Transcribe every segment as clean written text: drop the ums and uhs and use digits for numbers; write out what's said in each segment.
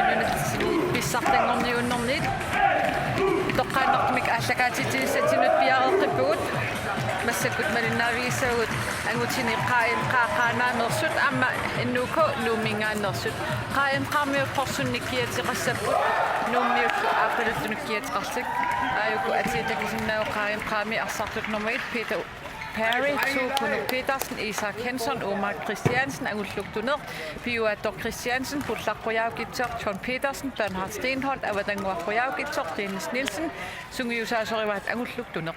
нунатсини писсартангорниуннэрнит тоққааннэртмик ааллакаатитисатинут пиареққиппугут массаккут малиннаавигиссагут ангутини қаақаанаанерсут аама иннуко нуумингаанерсут қаамиуппорсунниккиатеқассаппут нууммиуллу ааппалуттунуккиатеқарлик ааюку атиитакисиннаау қаами арсартут нормит Peter Perry, Kunuk Petersen, Isak Henson, Omar Christiansen, Angulugtuner, Bioador Christiansen, Putlak Royal-Gittor, John Petersen, Bernhard Stenholt, Avadangua Royal-Gittor, Dennis Nielsen, Sungiusasorivat Angulugtuner.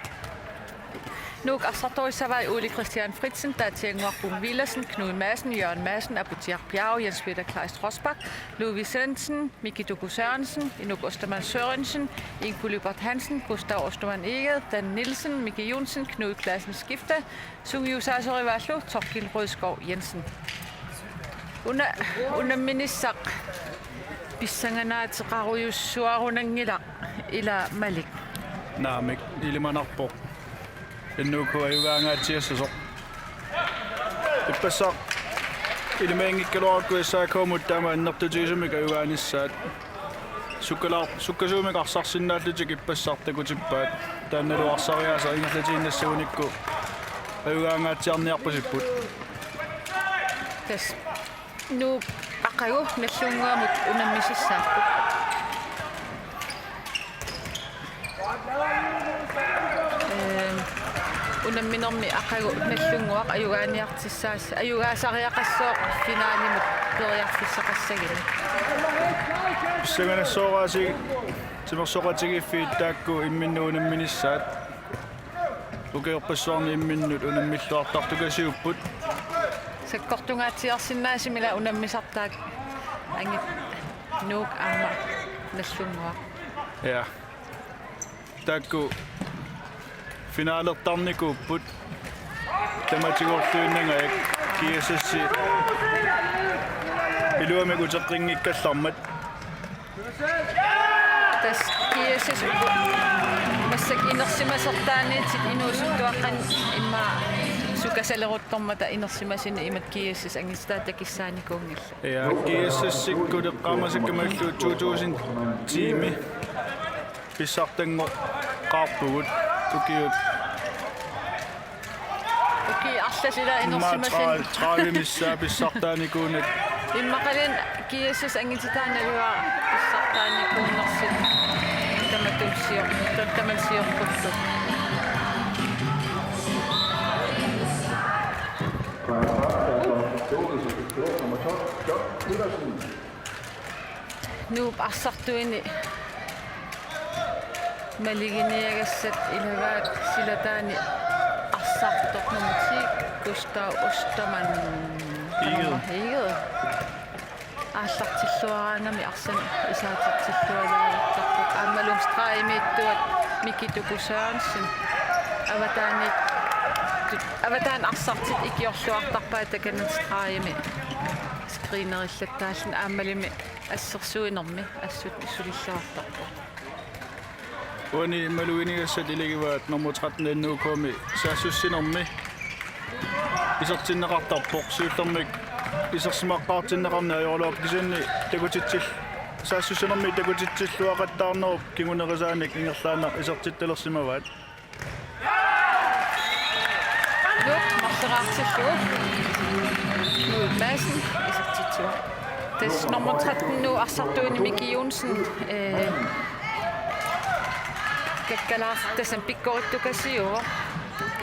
Nuk Asartorisavai, Uli Christian Fritzen, Datiengor Bum Villersen, Knud Madsen, Jørgen Madsen, Abutiak Bjerg, Jens Peter Kleist Rosbach, Louis Sensen, Miki Duku Sørensen, Inuk Ostermann Sørensen, Ingo Lybert Hansen, Gustav Ostermann Eged, Dan Nielsen, Miki Jonsen, Knud Klassen Skifte, Sungius Asorivallu, Torkild Rødskov Jensen. Under minister Bissanganaat Rarujus Suarunangila ila Malik. Naamik ilimanarpo. Innuku ayugaangaatiassasuq ippassaq ilmaingikkaluarkuissaakkuumut taama annertutigisumik ayugaanissaat sukkasuumik arsarsinnaallutik ippassartakutippaat taannaluarsariaasa ingerlatiinnassaunikku ayugaangaatiarniarpusipput tas nu aqagu nallungaamut unammisissaarput unamminermi aqagu nallunguaq ayugaaniartissaas ayugaasariaqassooq finaalimut periarfissaqassagini pissanganassoораasi timersoqatigiffiit taakku imminnuunamminissaat ukeerpassuarni imminnut unammilluartartukasiupput sakkortungaatiarsinnaasimila unammisartaak angit nuuk aama nallunguaq ja taakku finaalertarnikuupput tamatigorluunangaak kiasassi iluamiku teqqinngikkallarmat tas kiasas massak inersimasertaaniitit inuusuttuaqqan imma sukasaleruttormata inersimasini imat kiasas angistaatakissaanikuungilla ja kiasassikku teqqaamasakkamallu 2000 tiimi pissartango qaarpugut ukiut arlasila inersimasin traavimissаа pissartaanikuunat immaqalin kiasas angititaanalua pissartaanikuunnersit tamalsiorputtu nuup arsartuini maliginiagassat ilavaat silataani arsartornumutik Gustav Ostermann Eged ааллартиллуараанами арсани исаатитсиллуалаартарпут аамалумстраимииттуат Miki Duku Sørensen аватаан арсартит икиорлуартарпаа таканастраими скринериллаттааллун аамалими ассерсуинерми ассут сулиллаартарпу Uani maluinigassat iligivаат nummer 13 innuukuumi saassussinermi isertinneqartarpoq suullermik isersimaqqaartinneqarni ajorluarkisanni takutitsil saassussinermi takutitsilluaqattaarnerup kingunerisaanik ingerlaanaq isertittalersimavaat Nuuk marseraartillugu Knud Madsen isertitsuaq tas nummer 13 nu arsartuini Miki Jonsen kakkalartasan pikkorittukasiuva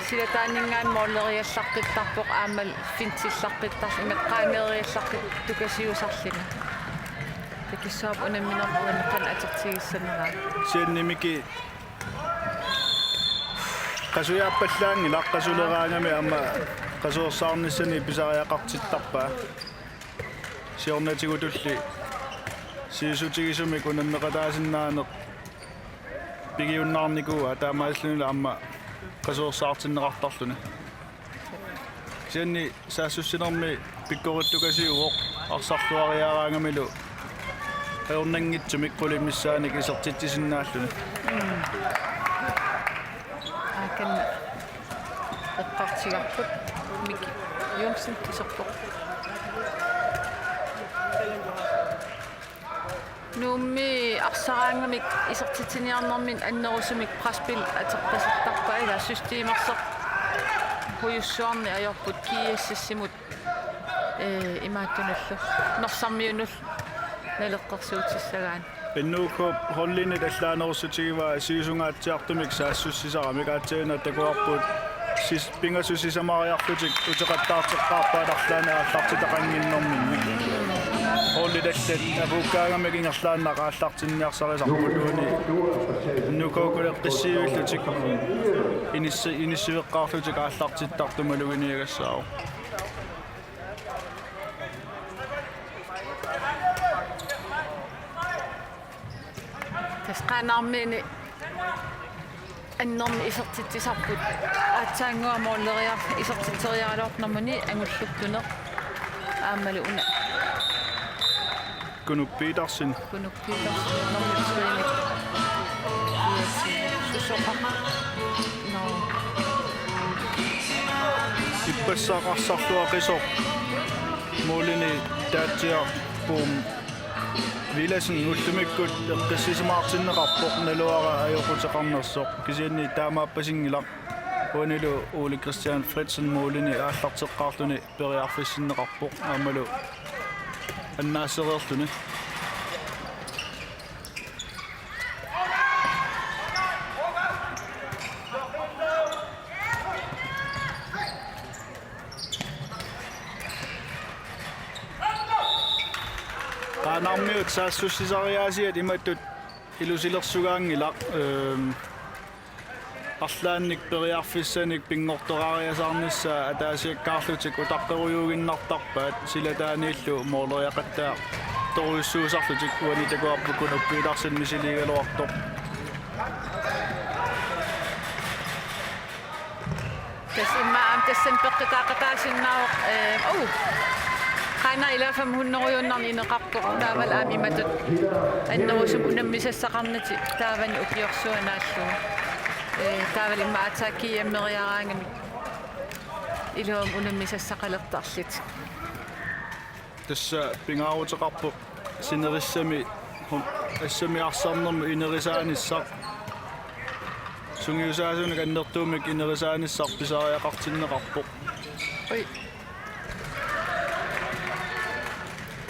silataanningaan mooleriallarqittarpoq aamal fintillarqittar imeqqaaneeriallarqittukasiusarlina takissaap unamminerpuanneqan atertigissaneraa siannimiki qasuyaappallaangi laqqasuleraangami amma qasuersaarnissani pisariaqartittarpaa siornatigutulli siisutigisumik unammeqataasinnaanaq pigiunnaarnikua taamaallunila amma qasuersaartinneqartarluni sianni saassussinermi pikkorittukasiuvoq arsarluariaraangamilu aornangitsumik qulimissaanik isertittisinnaalluni akan eqqartigarput Miki Jonsen iserpoq Nummi arsaraangamik isertitiniarnermin annerusumik praspil aterpasittarpa ila systeemarser huyussuarni ajorput kiiassassimut imaattunallu nersarmiunul naleqqersuutissagaan Innuuko hollinit allaanerussutigiva siusungaatiartumik saassussisara mikaatseena takuarput sis pingasusisamaariarlutik uteqattaarteqqaarpaalarlaana aallartitaqanginnerminnik hollitallat apuukkaangamik ingerlaannaqa aallartinniarsarisarpuluuni innukokuleqqissiuillutik inissiveqqaarlutik aallartittartumaluginiagassaaru tasqaanarmiini annermi isertitsisarput aatsaanguamoolleriar isertiterialuarnermuni angulluktuneq aammalu una kunuppiitarsin kunuppiitarsinermitsuinik sussoqa no ippassaqarsarluaqisor muulini taatsiar puum Vilasin ullumikkut eqqissisimaartinneqarpoq naluara ajoquteqarnersoq kisianni taamaappasingilaq uanilu Ole Christian Fritsen muulini aallarteqqaarluni periarfissinneqarpoq aamalu annaasereerluni Qaanarmiut saassussisariaasiat imattut ilusilersugaangilaq arlaannik periarfissanik pingortorariasarnissa ataasiakkaarlutik utaqqerujuuginnartarpaat silataaniillu mooleriaqattaa toruyussuusarlutik uani takuarpukun uppiilarsin misiligaluartoq tas immaam tassan peqqitaaqataasinnaaq Qana ila 500 ineqarpoq taaval aamimatut annerusum unammisassaqarnati taavani ukiorsuanaallu taaval immaataakki ammeriaraangami ilum unammisassaqalertarlit tassa pingaaruteqarpoq sinerissami assami arsarnermu inerisaanissaq sungiusaasunik annertuumik inerisaanissaq pisariaqartinneqarpoq oi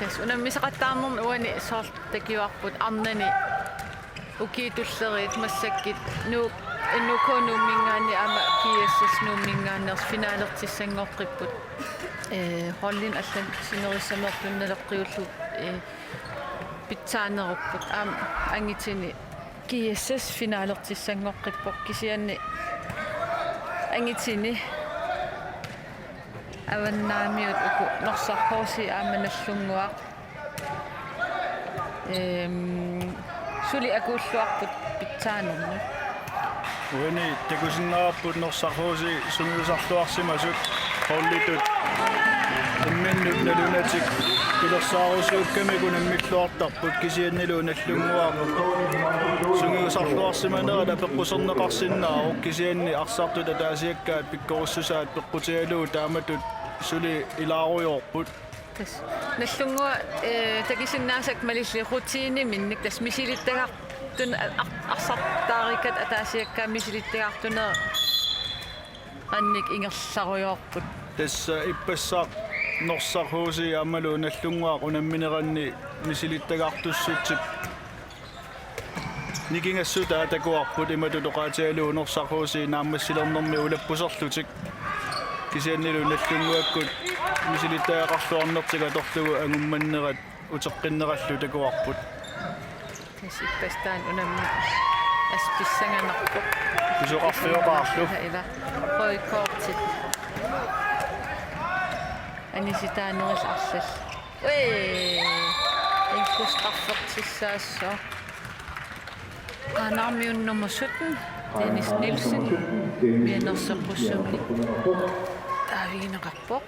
tas unammisaqattaarnermi uani soortakiuarput arnani ukiitullerit massakkit nuukonuummingaani ama kiassasnuummingaaners finaalertissangorqipput hollin allan sinerissamertunnaleqqiullu pitsaanerupput angitini kiassas finaalertissangorqippoq kisianni angitini avannaamiut uku nersarhorsi aamanallunguaq suli akuulluarput pitsaanernu uani takusinnaarput nersarhorsi sungiusarluarsimasut hollitut imminnut nalunatik pilersaarusuukkami kunammiluartarput kisiannilu nallunguaq sungiusarluarsimanera peqquserneqarsinnaaruq kisianni arsartut ataasiakkaat pikkorussusaat peqqutialuu taamatut suli ilaaruyorput tas nallungua takisinnaasaq malilli rutiini minnik tas misilittagartun arsartaarikat ataasiakkaa misilittagartuna annik ingerlaruyorput tassa ippassaq nersarhuusi aamalu nallunguaq unammineranni misilittagartussutsik nikingassuta atakuarput imatutoqaatialuu nersarhuusi naammassilernermi ulappuserlutik kisiannilu nallunguakkut misilittaaqarluarnertik atorlugu angummannerat uteqqinnerallu takuarput tas ippastaan unammi aspissangannarpoq pisoqarfiuqaarlu ila qoikortit anisitaaneris arsall inkusqarfertissaasso qaanarmiun nummer 17 Dennis Nielsen mianerseqqussumni taavigineqarpoq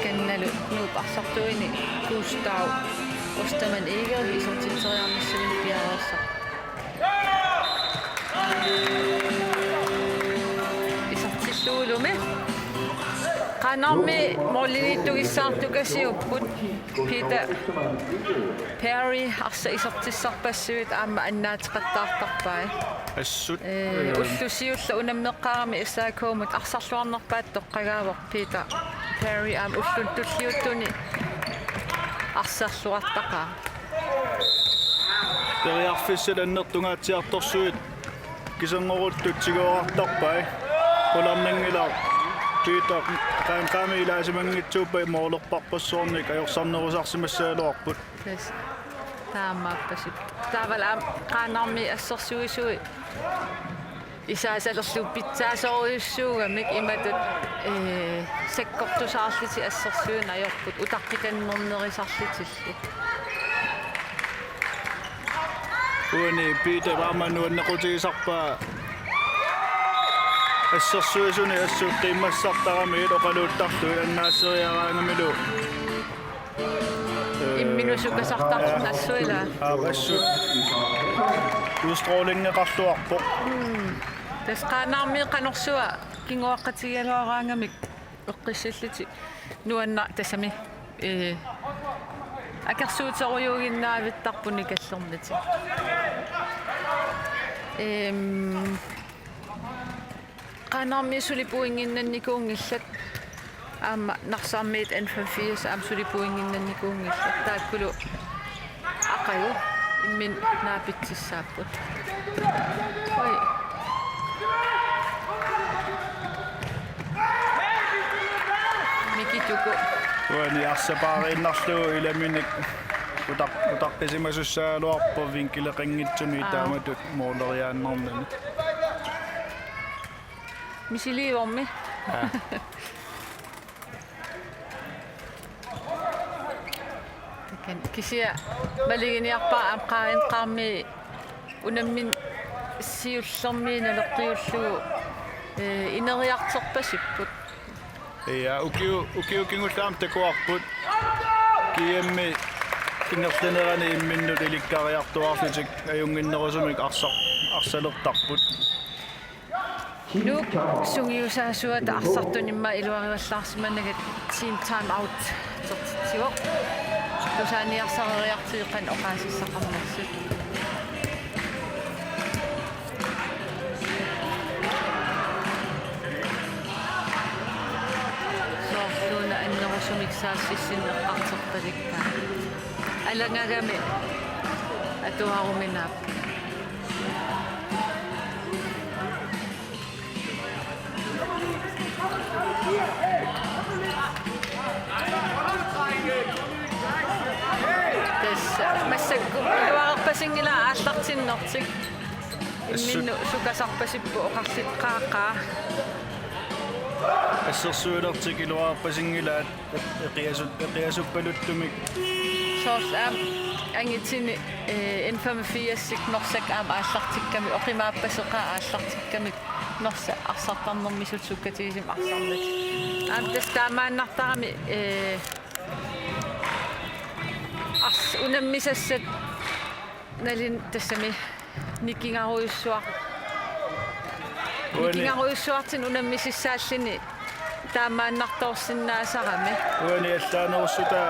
kannalu nuuparsartuini Gustav Osterman Eger isertiteriarnissuin piareersa Lumi. Qanarmi morlinittugissartukasiupput Peter Perry arsa isortissarpassuvit aamma annaatiqattaartarpai. Assut. Ullusiulla unammeqqaarami issaakuumut arsarluarnerpaat toqqagaavor Peter Perry aam ullun tulliuttuni арсарлуартақаа Teriarfissalannertungaatiartorsuit kisangоруттут сигоартарпай поларнангилаа Peter qaamilaasimanngitsuuppai moorlerparpassoornik ajorсарнерусарсимассаалуарпут тэс таамааппасуп таавалаам qaanarmi ассерсуисуи исаасалерлу питсаасориуссуугамик иматут секкортусаарлити ассерсуун ajorput утартиканнернерисарлитиллу уани Peter ваамануаннекутигисарпаа ассерсуисуни ассуутtiimmassартарами илоqaluuttарлу аннаассериараангамилу имминусукасартарнассуила ассут устроолингеқарлуарпо тэс qaanarmi qanorsuа кингуаққатигалуараангамик эққиссаллити нуанна тассами акерсуутеруйугиннаавиттарпуни каллернати qaanarmi сулипуингиннанникуунгиллат аама нарсаармиит N54 аам сулипуингиннанникуунгиллат тааккулу ақаю иммин наапитсиссааппут ой микитуко уани арсапаарииннарлуу иламиник утаққисимасуссаалуарпо винкилеқингитсуни тааматут моолериааннэрнани мисиливорми такен кисиа малигиниарпаа аамқаин qaarmi унаммин сиуллермииналеққиуллугу инериартерпасиппут я укиукингуллаам такуарпут киэмми кингерланерани имминнут иликкариартуарлутик аюнгиннерусумик арсалертарпут нук сунгиусаасуата арсартунимма илуариваллаарсиманагат team time out тертитсиго тусааниарсарериартииқан оқаасиссақарнерсут соорлуна аннерусумиксаассиссиннеққартерталикка алангагами атуаруминаап массакку илуарерпасингила ааллартиннертик имминну сукасарпасиппу оқарлитқаақаа ассерсуилертик илуарерпасингилаат эқиасуппалуттумик соорл ангитсини N54-сик норсак аама ааллартикками оқимааппасеқаа ааллартиккамик норса арсартарнэрмисут суккатигисим арсарнат аам тастаамааннартарами арс унаммисассат налин тассами никингаруйуссуартин унаммисиссааллини таамааннарторсиннаасарами уани аллаанерусsuta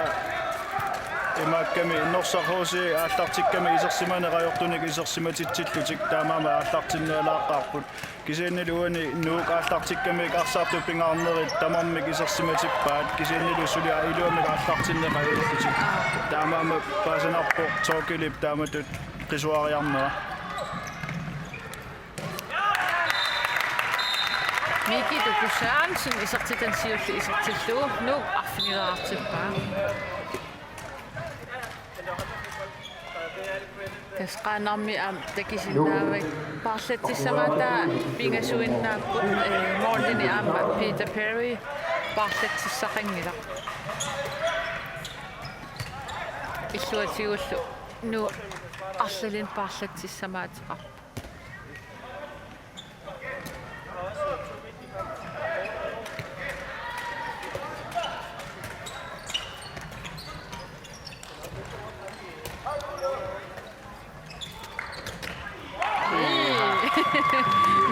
имаакками норсархууси ааллартикками исерсиманеқajortuник исерсиматитсиллутик таамаама ааллартиннаалааққарпут кисианнили уани нуук ааллартиккамик арсаарту пингаарнерит тамармик исерсиматиппаат кисианнили сули илуамик ааллартиннеқajortutik таамаама паасанарпо тоокилип тааматут qisuariarnera микиту кусаансин исертитансиулли исертиллуу нуук арфигераартиппаа касqaanarmi аам такисиннаавак парлатиссамаата пингасуиннааппут моордини аама Peter Perry парлатиссақангила иллуатигуллу ну арлалин парлатиссамаатеқар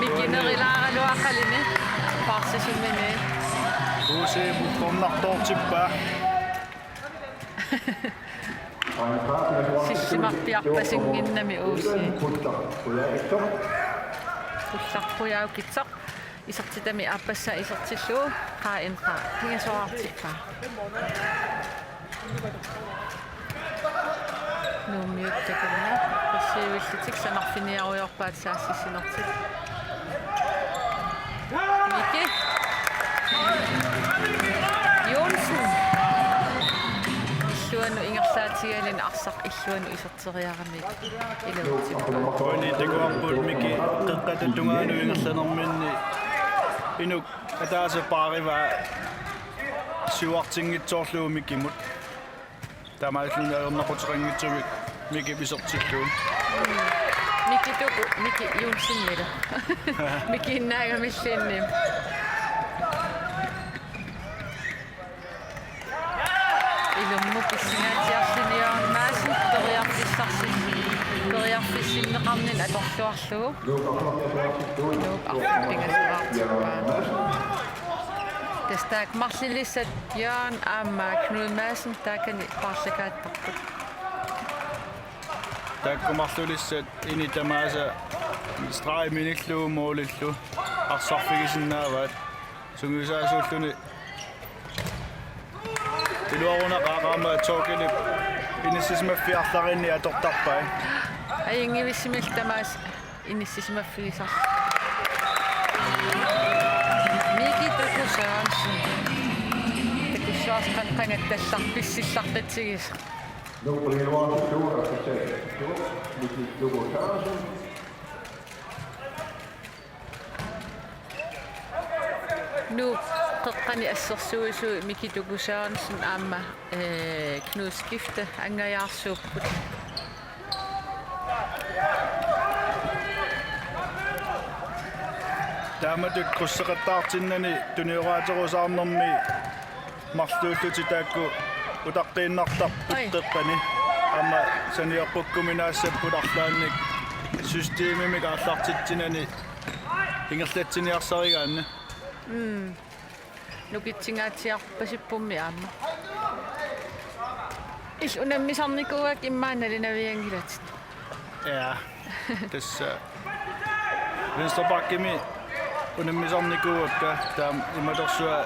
микинерилааралуақалини артисумини Uusi muqqornartoortippa. сиссимарпиарпасингиннами uusi улларпуяукитсақ исертитами ааппасса исертиллуу qaa'inqa hingasuartippa нумиуттакунна пассиивиллитик санарфиниаруйорпаат саассисинертик Мики Jonsen иллуану ингерлаатигалин арсақ иллуану исертериарамик илуутиппа Oni teguarput miki qeqqatattungaanu ingerlanerminni inuk ataasa paariva siuartingitsoorluu mikimut tamaaslungaernerqutiqanngitsumik miki pisertilluu Miki tuku Miki Jonsen mila Miki innaagamilliinnim ilummu pissinaatiarliniaarnaasin toriarfissinneqarnin atorluarlugu nuuk arfingaseraartippa Testaak marlilissat Jørn Amma Knud Madsen taakani parlakaattarput takkumarlulissat ini tamaasa straiminilluu moolillu arsarfigisinnaavaat sungisaasuulluni iluaruna qaaqaama tookilip inissismaffiarlarinni atortarpai aingivissimill tamaas inissismaffigisar Miki Sørensen takussuarsqanqangat tallarpissillaqatigis Nummer 21, Miki Sørensen. nu qeqqani assersuisuu Miki Sørensen aamma Knud skifte angajaarsuupput taamatut qusseqattaartinnani tunioraaterusaarnermi marluulluti taakku utaqqiinnartarput teqqani amma saniorpukkuminaassapпут арлаанник systeemimik aallartitsinani ingerlatsiniarsarigaanna nukitsingaatiarpasippummi aamma unammisarnikuak immaanalinaviangilatit ja tässä venstrebackimi unammisarnikuakka taam imadorsua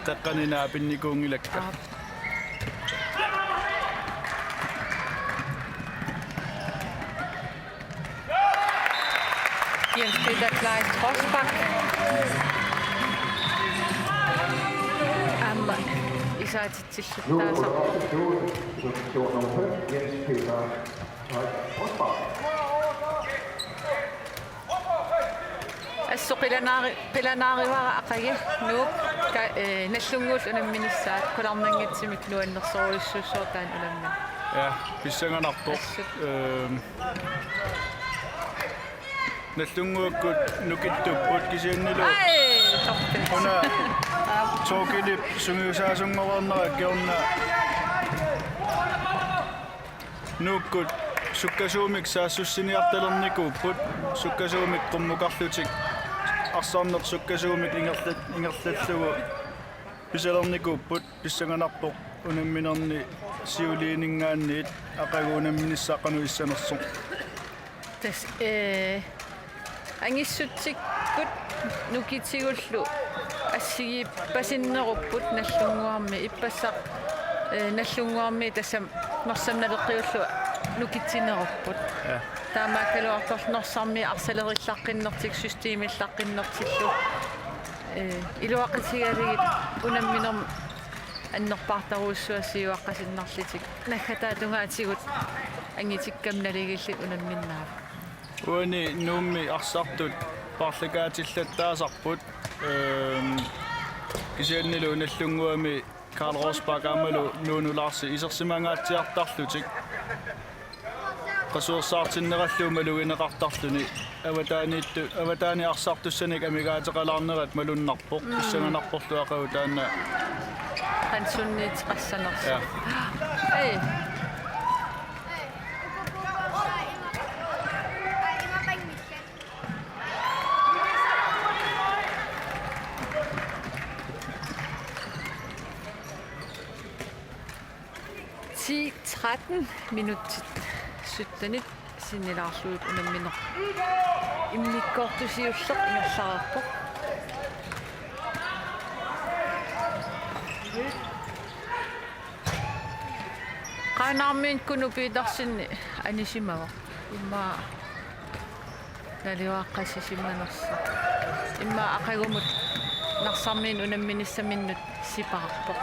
taqqaninaa pinnikuungilakka Jens Peter Klein Rosbach Amma isaatitsilluttaasa Jens Peter Rosbach. Pilanaariwara aqagi nuuk nallunguul unamminissaat kularnangitsimik nuannersoruissuussortaan ulamma ja pissanganartoq nallunguakkut nukittupput kisiannilu una tookilip sungiusaasunngorernera kiorna nuukkut sukkasuumik saassussiniartalernikuupput sukkasuumik qummukarlutik арсаарнер суккасуумик ингерлаллугу писалерникууппут писсанганарпоқ унамминерни сиулиинингаанниит ақагуунамминиссаақану иссанерсо тас ангиссутсиккут нукитигуллу ассигиппасиннеруппут наллунгуарми иппассақ наллунгуарми тассам норсамналеққиуллу нукитсинеруппут таамааккалуарторнерсарми арсалериллаққиннертик системиллаққиннертиллу илуаққатигалигит унамминерм аннерпаартаруuссуассиуаққасиннарлитик наггатаатунгаатигут ангитиккамналигиллит унамминнаав уани нуумми арсартут парлакаатиллаттаасарпут кисианнилу наллунгуами Karl Rosbach амалу нуунулаарси исерсимангаатсиартарлутик qasuursaartinneralluu malugineqartarluni avataani arsartussanik amigaataqalaarnerat malunnarpoq pissanganarporlu aqagu taanna qansunniit qassanersa ei 10-13 minuutsit suttanit sinilaarluut unamminor imnikkoortusiulleq ingerlararpoq qaanarmiin kunupiitarsinni anisimava imma naliuaqqassisimmanersa imma aqagumut narsarmiin unamminissaminut sipararpoq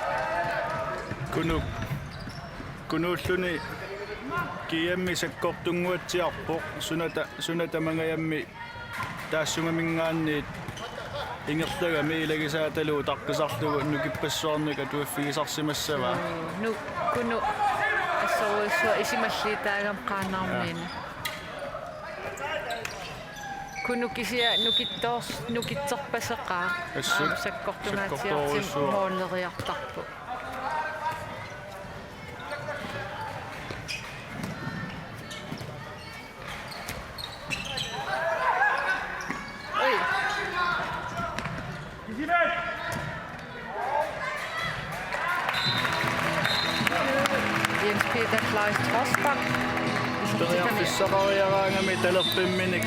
kunuulluni kiammi sakkortunguatsiarpoq sunata mangayammi taassungamingaanniit ingerlagami ilagisaatalu taqqisarlugu nukipassuarnika tuaffigisarsimassava kunu assoruissua isimalliitaagam qaanarmiina kunu kisia nukitserpaseqaa sakkortungaatiartim mooleriartarpu Jens Peter Klaus Rosbach. Toriarfissaqariaraangami talerpimminik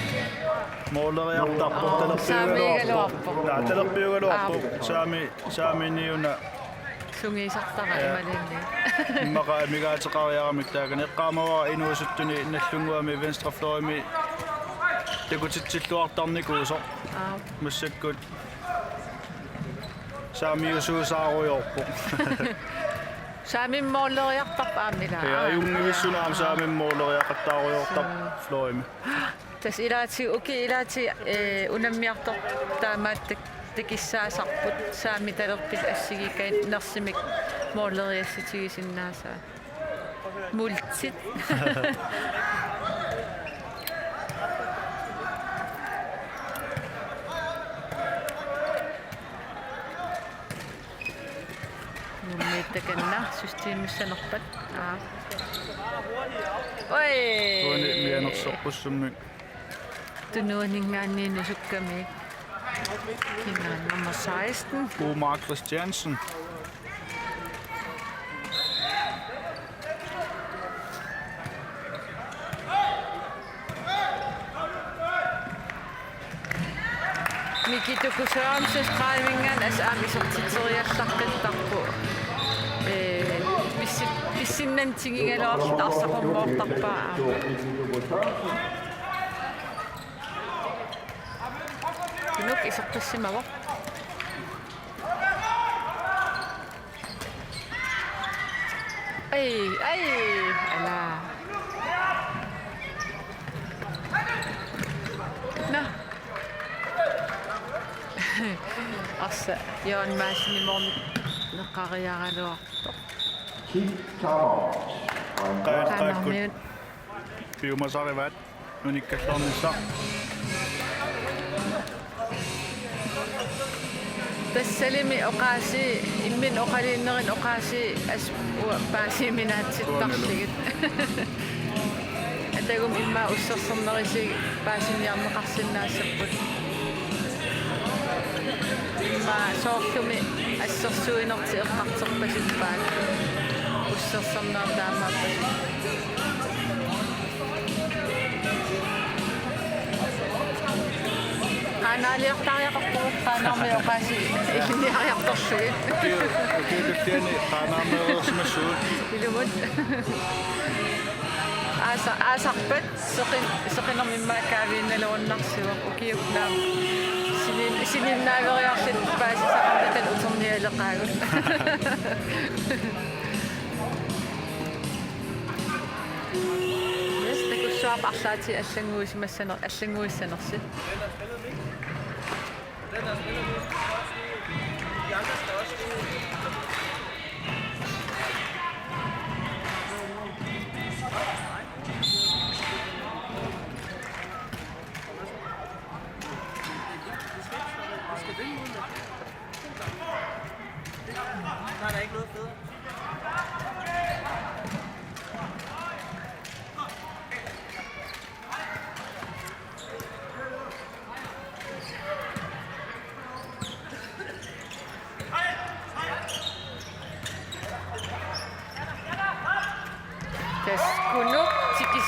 mooleriartarpoq talerpiugaluarpoq saaminiuna sungiisartara imalinni immaqa amigaatiqariaramik taagani eqqaamavara inuusuttuni nallunguami venstreflorimi takutitsilluartarnikuusoq massakkut saamiusuusaaruyorpoq Saamin mooleriartarpa aamila ajungivissunaam saamin mooleriaqattaaruyortar florimi tas ilaati unammiartor taamaattak tikissaasarput saami talerpil assigikain nersimik mooleriassitigisinnaasa multsit nummiittakanna systeemissanerpat oi tuani mianersorpussummi tunuaningaanniinu sukkami kinaan nummer 16 Omar Christiansen Nikita Kusørensens drejvingan amisortiteriallarqittarpu pissinantigigaluartarsaqummortarpaa Kunuk isortissimava ai ala nah Assa Johan Madsen imorgon neqariaraluartoq qaaqut piumasarivat nunikkallarnissa tassalimi oqaasi immin oqaliinnerin oqaasi as paasiminaatittarligit atagum imma ussersernerisi paasiniarneqarsinnaassapпут imma soorlumi assersuinerti eqqarterpasippaat usserserner taamaappas qaanaaliartariaqarpu qaanarmi oqaasi ilniariartorlugit kiilutti qaanarmeersimassuut ilumut aasarpat seqinermimmaa kaaviinnaluunnarsuaq ukiuknaam sininnaaveriarlit paasisaqartatal uternialeqaagut takussuaqarlaati allanguissanersi Der er ikke noget federe.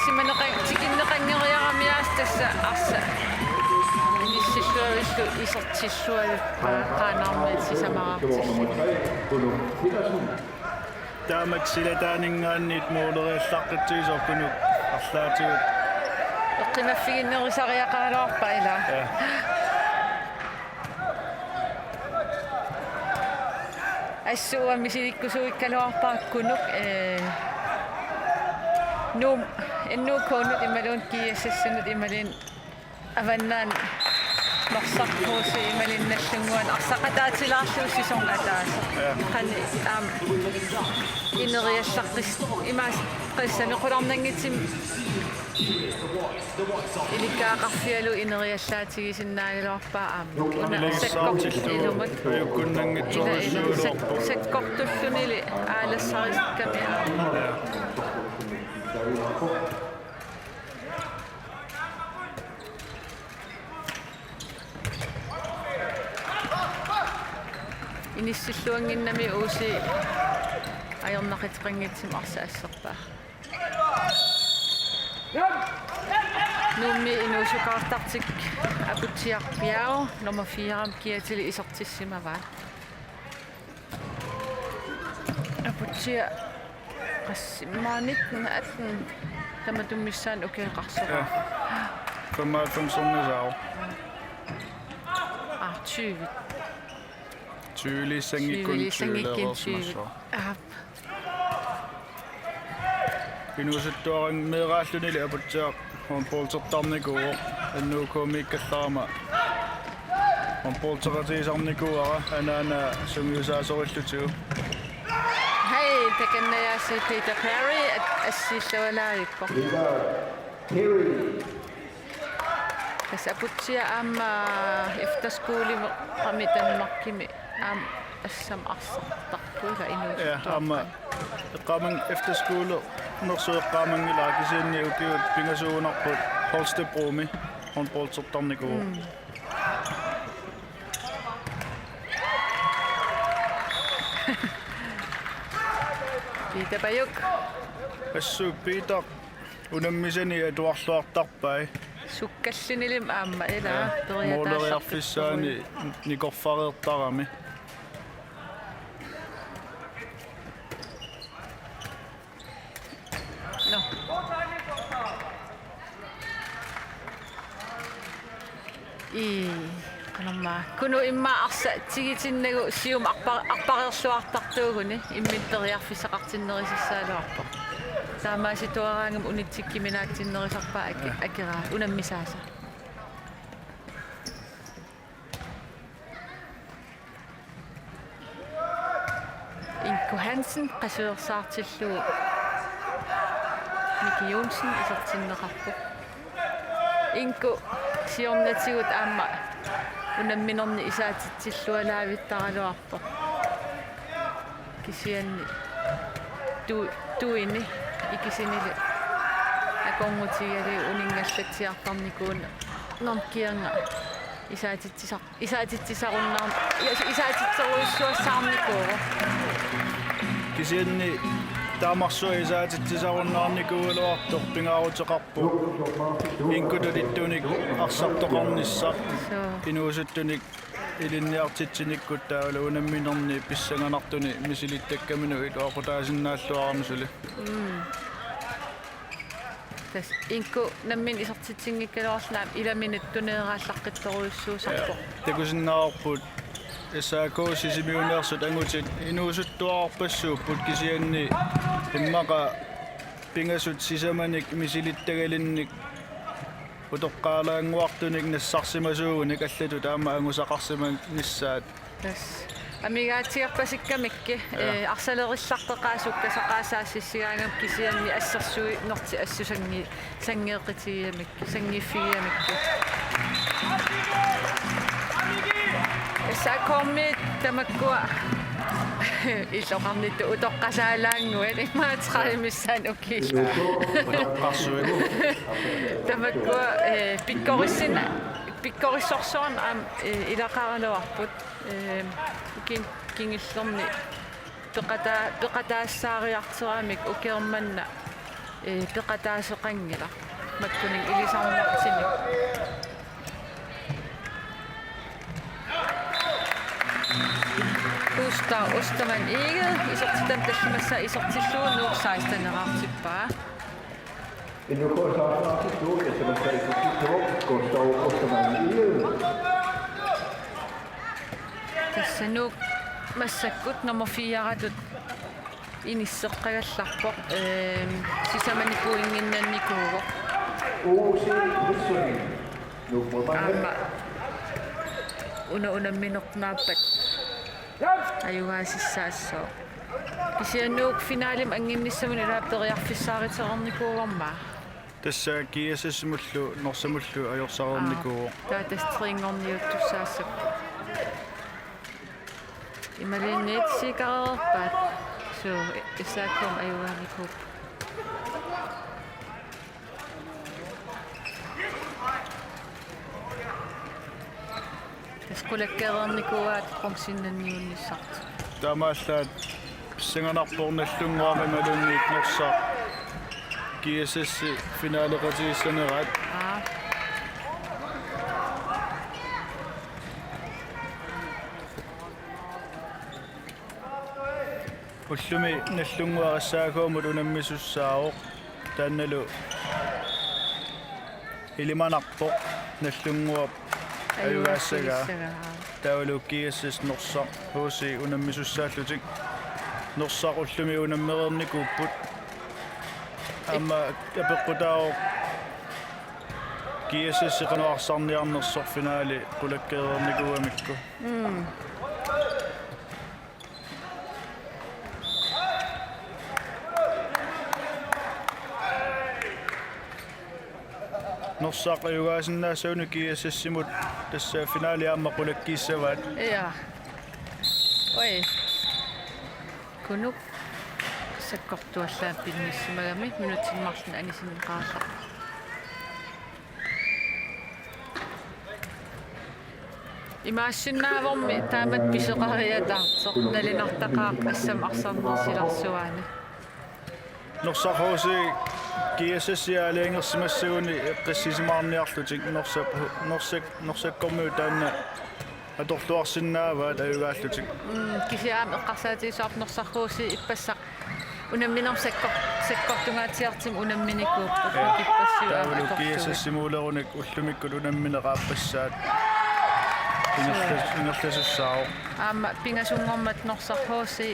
тикиннеқангериармиаас тасса арса иниссиллуавиллу исертиллуалуппа qaanarmiit сисамараартилли таамак силатаанингаанниит муулериаллаққитсуисоркунук арлаатигут эққимаффигиннерисариақаалуарпа ила ассуа мисиликкусуиккалуарпааккунук нум эннукуунут ималуун киассассанут ималин аваннаан марсарпууси ималинналлунгуан арсақатаатилаарлуу сисорнатааса қани инериаллаққис имаас қиссанеқуларнангитсим иликкаақарфиалу инериаллаатигисиннаагалуарпаа уна саккортиллумат юккуннангитсорнссуулуарпу саккортуллунили аалассарискками иниссиллуангиннами uusi ajornaqitqanngitsim arsa asserpaa nummi inuusukaartartik aputiarpiao nummer 4 kiatili isortissimavaa aputia qassimmaanit 18 tamatumissaan ukeeqarsora 95 sonnasao 20 tyylisengikun tyylerersmasso inusuttuarang meeraallunili aputsaaq on poltertarnikuo annuukuumiikkallaarma on polteratiisarnikuara anaana sungiusaasorillutuu hei takannayaasi Peter Perry assillawalaarippo kas aputsia amma efterskole qamitanmarkimi assam arsartarpuula ja amma qaman efterskole nersueqqaamangilaa ukiut pingasuunarput Holstebromi on poltertarnikuo Peter Bayuk assu Peter unammisani atuarluartarpai sukkallinelim aamma ila mooleriarfissaani nikorfareertarami no qanamma kunu imma arsa tigitinnagu sium arpareerluartartuuguni immitteriarfissaqartinnerisissaaluarpo taamaasituaraangam unitsikkiminaatsinnerisarpaa akiraa unammisaasa Inko Hansen qasuersaartillu Miki Jonsen isartinneqarpu Inko siornatigut aamma unamminerni isaatitsillualaavittaraluarpo kisianni tuini ikisinili akongutigali uningallatsiartarnikuun normkianga isaatitsisarunnaar isaatitseruissuassаарnikuugo kisianni taamarsu isaatitsisarunnaarnikuuluartor pingaaruteqarpu inkutulittunik arsartoqarnissa inuusuttunik ilinniartitsinikku taala unamminerni pissanganartuni misilittakkaminu iluaqutaasinnaаллуарамсули tas inko nammin isartitsinngikkaluarlaam ilaminittuneeraallaqqittoruissuusarpo takusinnaarput isaakoossi simiuneersut angutit inuusuttuarpassuupput kisianni immaqa pingasut sisamanik misilittagalinnik utoqqaalaanguartunik nassarsimasuugunik allatu taama angusaqarsiman nissaat tas амигаатиарпасиккамикки арсалериллартеқаасуккасақаасаассигаангам кисианни ассерсуи норти ассусанги сангеэққитигиамикки сангиффигиамикки сакомми тамаккуа иллоқарнитту утоққасаалаангуат имаатеқаимиссаан уккила utоqqarsuit тамаккуа пиккориссина пиккориссорсуарн аам илақаралуарпут кингиллерни пеқатаассаариартерамик укеерманна peqataasoqanngila makkuning ilisarmartini Usta ostaman ikke isortitam tallimassa isortilluunuuq 16-neraartippaa In your course after school, it's a mistake to keep the rope, go stall, ostaman tassanuuq massakkut nummer 4-ratut inisseqqagallarpoq sisamanikuinginnannikuugoq Uusi Hudson. No more aamma unamminernaappat ayugaasissaassoo kisiannuuq finaalim anginnissamun ilaapteriarfissaaritserernikuugammaa Tässä kiesessimullu norsamullu ajorsaarnikuuq. taatastringorniuttussaassappu imaliinniitsikareerpaat suu issaakkum ayugaanikuup tasqulakkeerernikuaat qomsinnanniunnissart Taamaallaat pissanganarpornallunguami malunniik norsaa kiesessi finaaleqatigissaneraat ullumi nallunguarissaakuumut unammisussaavoq taannalu ilimanarpoq nallunguap ayugaassagaa taulukiassis norsa huusi unammisussaаллутик norsaq ullumi unammereernikuupput amma apeqqutaao kiassis iqanuarsarniarnersoq finaali qulakkeerernikuamikku norsaq ayugaasinnaassaunu kiassissimut tassa finaali aamma qulakkiissavaat ja oi kunuk sakkortuallaa pinnissimagami minutinmarlun anisinneqaarla имаассиннааворми таамат писеқариатаарсоқ налинартақаа ассам арсарнерсиларсуаани norsaqhuusi kiassisiaaleengерсимассагуни эққиссисимаарниарлутик norsakkormiu таанна аторлуарсиннааваат аюгааллутик кисиаам эққарсаатигисуарнерсархууси иппассақ унамминер саккортунгаатиартим унамминикууппут киппассуаа таавалу kiassисимуулеруник уллумиккут унамминеқааппассаат ингерласуссаау аама пингасунгормат норсархууси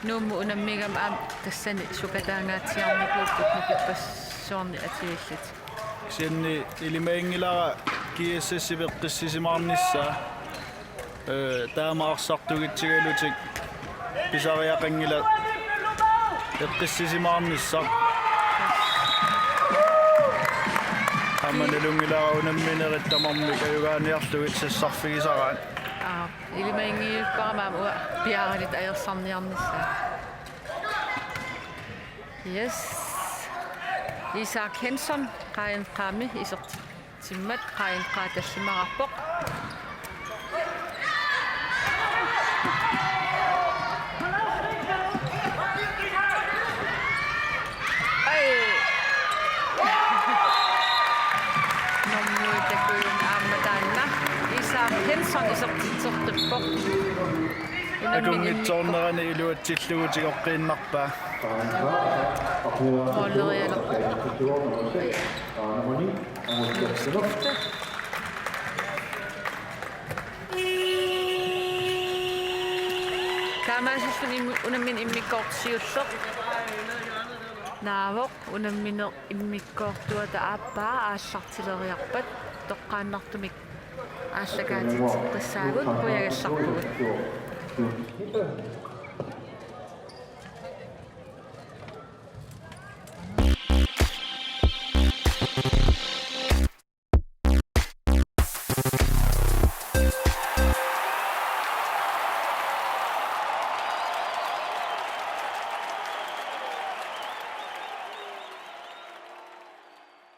нуумму унаммигам аам тассани сукатаангаатиарникууппут киппассуарни атииллат синни илимаингилара kiassisipеққиссисимаарнissaа таамаарсартугитсигалутик писариақангила эққиссисимаарниссар аманалунгилара унамминерит тамармик аюгааниарлугит сассарфигисараат илимаингиуппарамаам уа пиаралит аерсарниарнissaа yes Isaac Henson qaim qaami isertimmat qaim qaatallimararpoq Henson isertitsortippoq акунгитсоорнерани илуатсиллугутигоққииннарпаа Kaamaassuun unammin immikkoortissiulleq naavoq unamminer immikkoortuata aappaa aallartileriarpat toqqaannartumik ааллагаатит қиссаагут пуягалларпугут